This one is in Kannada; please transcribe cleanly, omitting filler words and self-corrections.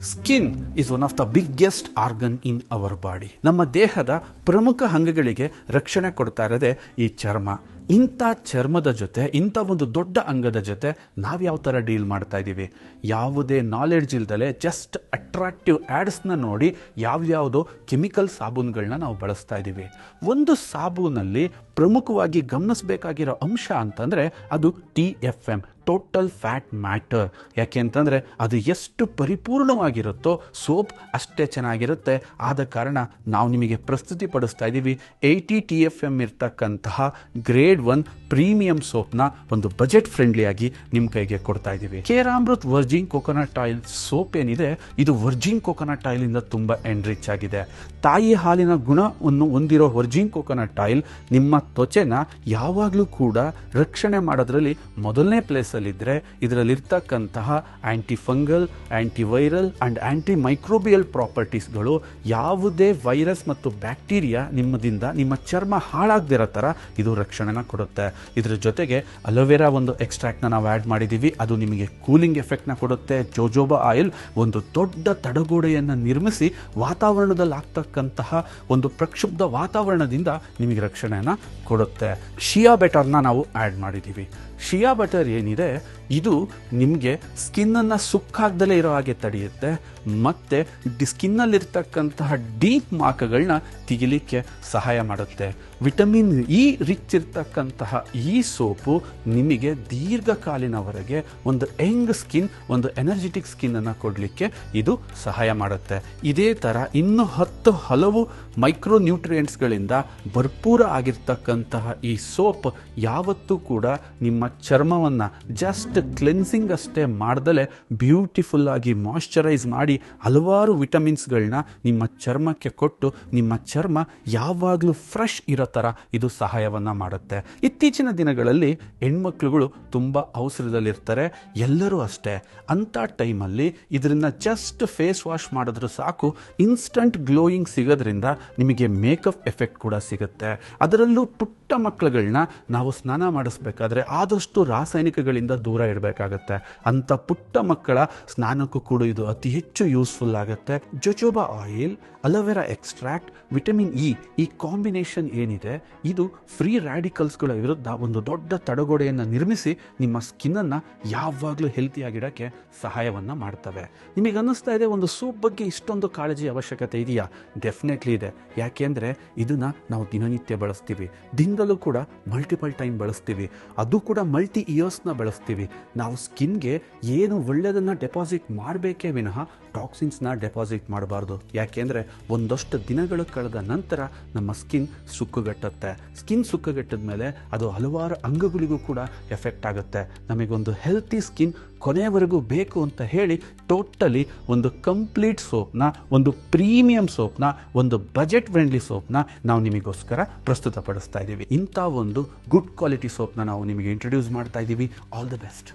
Skin is one of the biggest organ in our body. ನಮ್ಮ ದೇಹದ ಪ್ರಮುಖ ಅಂಗಗಳಿಗೆ ರಕ್ಷಣೆ ಕೊಡ್ತಾ ಇರೋದೇ ಈ ಚರ್ಮ. ಇಂಥ ಚರ್ಮದ ಜೊತೆ, ಇಂಥ ಒಂದು ದೊಡ್ಡ ಅಂಗದ ಜೊತೆ ನಾವು ಯಾವ ಥರ ಡೀಲ್ ಮಾಡ್ತಾ ಇದ್ದೀವಿ? ಯಾವುದೇ ನಾಲೆಡ್ಜ್ ಇಲ್ದಲೆ ಜಸ್ಟ್ ಅಟ್ರಾಕ್ಟಿವ್ ಆ್ಯಡ್ಸ್ನ ನೋಡಿ ಯಾವ್ಯಾವುದೋ ಕೆಮಿಕಲ್ ಸಾಬೂನುಗಳನ್ನ ನಾವು ಬಳಸ್ತಾ ಇದ್ದೀವಿ. ಒಂದು ಸಾಬೂನಲ್ಲಿ ಪ್ರಮುಖವಾಗಿ ಗಮನಿಸಬೇಕಾಗಿರೋ ಅಂಶ ಅಂತಂದರೆ ಅದು TFM, ಟೋಟಲ್ ಫ್ಯಾಟ್ ಮ್ಯಾಟರ್. ಯಾಕೆ ಅಂತಂದರೆ ಅದು ಎಷ್ಟು ಪರಿಪೂರ್ಣವಾಗಿರುತ್ತೋ ಸೋಪ್ ಅಷ್ಟೇ ಚೆನ್ನಾಗಿರುತ್ತೆ. ಆದ ಕಾರಣ ನಾವು ನಿಮಗೆ ಪ್ರಸ್ತುತಿಪಡಿಸ್ತಾ ಇದ್ದೀವಿ 80 TFM ಇರ್ತಕ್ಕಂತಹ ಗ್ರೇಡ್ 1 ಪ್ರೀಮಿಯಂ ಸೋಪ್ನ ಒಂದು ಬಜೆಟ್ ಫ್ರೆಂಡ್ಲಿಯಾಗಿ ನಿಮ್ಮ ಕೈಗೆ ಕೊಡ್ತಾ ಇದ್ದೀವಿ. ಕೇರಾಮೃತ್ ವರ್ಜಿನ್ ಕೋಕೋನಟ್ ಆಯಿಲ್ ಸೋಪ್ ಏನಿದೆ, ಇದು ವರ್ಜಿನ್ ಕೋಕೋನಟ್ ಆಯಿಲಿಂದ ತುಂಬ ಎನ್ರಿಚ್ ಆಗಿದೆ. ತಾಯಿ ಹಾಲಿನ ಗುಣವನ್ನು ಹೊಂದಿರೋ ವರ್ಜಿನ್ ಕೋಕೋನಟ್ ಆಯಿಲ್ ನಿಮ್ಮ ತ್ವಚೆನ ಯಾವಾಗಲೂ ಕೂಡ ರಕ್ಷಣೆ ಮಾಡೋದ್ರಲ್ಲಿ ಮೊದಲನೇ ಪ್ಲೇಸಲ್ಲಿದ್ದರೆ, ಇದರಲ್ಲಿರ್ತಕ್ಕಂತಹ antifungal, antiviral and antimicrobial ಪ್ರಾಪರ್ಟೀಸ್ಗಳು ಯಾವುದೇ ವೈರಸ್ ಮತ್ತು ಬ್ಯಾಕ್ಟೀರಿಯಾ ನಿಮ್ಮ ಚರ್ಮ ಹಾಳಾಗದಿರೋ ಥರ ಇದು ರಕ್ಷಣೆನ ಕೊಡುತ್ತೆ. ಇದರ ಜೊತೆಗೆ ಅಲೋವೆರಾ ಒಂದು ಎಕ್ಸ್ಟ್ರಾಕ್ಟ್ನ ನಾವು ಆ್ಯಡ್ ಮಾಡಿದ್ದೀವಿ. ಅದು ನಿಮಗೆ ಕೂಲಿಂಗ್ ಎಫೆಕ್ಟ್ನ ಕೊಡುತ್ತೆ. ಜೋಜೋಬಾ ಆಯಿಲ್ ಒಂದು ದೊಡ್ಡ ತಡೆಗೋಡೆಯನ್ನು ನಿರ್ಮಿಸಿ ವಾತಾವರಣದಲ್ಲಿ ಆಗ್ತಕ್ಕಂತಹ ಒಂದು ಪ್ರಕ್ಷುಬ್ಧ ವಾತಾವರಣದಿಂದ ನಿಮಗೆ ರಕ್ಷಣೆಯನ್ನು ಕೊಡುತ್ತೆ. ಶಿಯಾ ಬಟರ್ನ ನಾವು ಆ್ಯಡ್ ಮಾಡಿದ್ದೀವಿ. ಶಿಯಾ ಬಟರ್ ಏನಿದೆ, ಇದು ನಿಮಗೆ ಸ್ಕಿನ್ನನ್ನು ಸುಕ್ಕಾಗ್ದಲೇ ಇರೋ ಹಾಗೆ ತಡೆಯುತ್ತೆ ಮತ್ತು ಸ್ಕಿನ್ನಲ್ಲಿರ್ತಕ್ಕಂತಹ ಡೀಪ್ ಮಾರ್ಕ್ಗಳನ್ನ ತೆಗಿಲಿಕ್ಕೆ ಸಹಾಯ ಮಾಡುತ್ತೆ. ವಿಟಮಿನ್ ಇ ರಿಚ್ ಇರ್ತಕ್ಕಂತಹ ಈ ಸೋಪು ನಿಮಗೆ ದೀರ್ಘಕಾಲಿನವರೆಗೆ ಒಂದು ಯಂಗ್ ಸ್ಕಿನ್, ಒಂದು ಎನರ್ಜೆಟಿಕ್ ಸ್ಕಿನ್ನನ್ನು ಕೊಡಲಿಕ್ಕೆ ಇದು ಸಹಾಯ ಮಾಡುತ್ತೆ. ಇದೇ ಥರ ಇನ್ನೂ ಹಲವು ಮೈಕ್ರೋ ನ್ಯೂಟ್ರಿಯೆಂಟ್ಸ್ಗಳಿಂದ ಭರ್ಪೂರ ಆಗಿರ್ತಕ್ಕಂತಹ ಈ ಸೋಪ್ ಯಾವತ್ತೂ ಕೂಡ ನಿಮ್ಮ ಚರ್ಮವನ್ನು ಜಸ್ಟ್ ಕ್ಲೆನ್ಸಿಂಗ್ ಅಷ್ಟೇ ಮಾಡ್ದಲೇ ಬ್ಯೂಟಿಫುಲ್ ಆಗಿ ಮಾಯ್ಶ್ಚರೈಸ್ ಮಾಡಿ ಹಲವಾರು ವಿಟಮಿನ್ಸ್ಗಳನ್ನ ನಿಮ್ಮ ಚರ್ಮಕ್ಕೆ ಕೊಟ್ಟು ನಿಮ್ಮ ಚರ್ಮ ಯಾವಾಗಲೂ ಫ್ರೆಶ್ ಇರೋ ಥರ ಇದು ಸಹಾಯವನ್ನು ಮಾಡುತ್ತೆ. ಇತ್ತೀಚಿನ ದಿನಗಳಲ್ಲಿ ಹೆಣ್ಮಕ್ಳುಗಳು ತುಂಬ ಅವಸರದಲ್ಲಿರ್ತಾರೆ, ಎಲ್ಲರೂ ಅಷ್ಟೇ. ಅಂಥ ಟೈಮಲ್ಲಿ ಇದರಿಂದ ಜಸ್ಟ್ ಫೇಸ್ ವಾಶ್ ಮಾಡಿದ್ರು ಸಾಕು, ಇನ್ಸ್ಟಂಟ್ ಗ್ಲೋಯಿಂಗ್ ಸಿಗೋದ್ರಿಂದ ನಿಮಗೆ ಮೇಕಪ್ ಎಫೆಕ್ಟ್ ಕೂಡ ಸಿಗುತ್ತೆ. ಅದರಲ್ಲೂ ಪುಟ್ಟ ಮಕ್ಕಳುಗಳನ್ನ ನಾವು ಸ್ನಾನ ಮಾಡಿಸ್ಬೇಕಾದ್ರೆ ಆದಷ್ಟು ರಾಸಾಯನಿಕಗಳಿಂದ ದೂರ ಇಡಬೇಕಾಗತ್ತೆ. ಅಂಥ ಪುಟ್ಟ ಮಕ್ಕಳ ಸ್ನಾನಕ್ಕೂ ಕೂಡ ಇದು ಅತಿ ಹೆಚ್ಚು ಯೂಸ್ಫುಲ್ ಆಗುತ್ತೆ. Jojoba oil, aloe vera extract, vitamin E, ಈ ಕಾಂಬಿನೇಷನ್ ಏನಿದೆ ಇದು ಫ್ರೀ ರ್ಯಾಡಿಕಲ್ಸ್ಗಳ ವಿರುದ್ಧ ಒಂದು ದೊಡ್ಡ ತಡೆಗೋಡೆಯನ್ನು ನಿರ್ಮಿಸಿ ನಿಮ್ಮ ಸ್ಕಿನ್ನನ್ನು ಯಾವಾಗಲೂ ಹೆಲ್ತಿಯಾಗಿಡೋಕ್ಕೆ ಸಹಾಯವನ್ನು ಮಾಡ್ತವೆ. ನಿಮಗೆ ಅನ್ನಿಸ್ತಾ ಇದೆ ಒಂದು ಸೋಪ್ ಬಗ್ಗೆ ಇಷ್ಟೊಂದು ಕಾಳಜಿ ಅವಶ್ಯಕತೆ ಇದೆಯಾ? ಡೆಫಿನೆಟ್ಲಿ ಇದೆ. ಯಾಕೆಂದರೆ ಇದನ್ನು ನಾವು ದಿನನಿತ್ಯ ಬಳಸ್ತೀವಿ, ದಿನದಲ್ಲೂ ಕೂಡ ಮಲ್ಟಿಪಲ್ ಟೈಮ್ ಬಳಸ್ತೀವಿ, ಅದು ಕೂಡ ಮಲ್ಟಿ ಇಯರ್ಸ್ನ ಬಳಸ್ತೀವಿ. ನಾವು ಸ್ಕಿನ್ಗೆ ಏನು ಒಳ್ಳೆಯದನ್ನು ಡೆಪಾಸಿಟ್ ಮಾಡಬೇಕೇ ವಿನಃ ಟಾಕ್ಸಿನ್ಸ್ನ ಡೆಪಾಸಿಟ್ ಮಾಡಬಾರ್ದು. ಯಾಕೆಂದರೆ ಒಂದಷ್ಟು ದಿನಗಳು ಕಳೆದ ನಂತರ ನಮ್ಮ ಸ್ಕಿನ್ ಸುಕ್ಕುಗಟ್ಟುತ್ತೆ. ಸ್ಕಿನ್ ಸುಕ್ಕುಗಟ್ಟಿದ ಮೇಲೆ ಅದು ಹಲವಾರು ಅಂಗಗಳಿಗೂ ಕೂಡ ಎಫೆಕ್ಟ್ ಆಗುತ್ತೆ. ನಮಗೊಂದು ಹೆಲ್ತಿ ಸ್ಕಿನ್ ಕೊನೆಯವರೆಗೂ ಬೇಕು ಅಂತ ಹೇಳಿ ಟೋಟಲಿ ಒಂದು ಕಂಪ್ಲೀಟ್ ಸೋಪ್ನ, ಒಂದು ಪ್ರೀಮಿಯಂ ಸೋಪ್ನ, ಒಂದು ಬಜೆಟ್ ಫ್ರೆಂಡ್ಲಿ ಸೋಪ್ನ ನಾವು ನಿಮಗೋಸ್ಕರ ಪ್ರಸ್ತುತಪಡಿಸ್ತಾ ಇದ್ದೀವಿ. ಇಂಥ ಒಂದು ಗುಡ್ ಕ್ವಾಲಿಟಿ ಸೋಪ್ನ ನಾವು ನಿಮಗೆ ಇಂಟ್ರೊಡ್ಯೂಸ್ ಮಾಡ್ತಾ ಇದ್ದೀವಿ. All the best.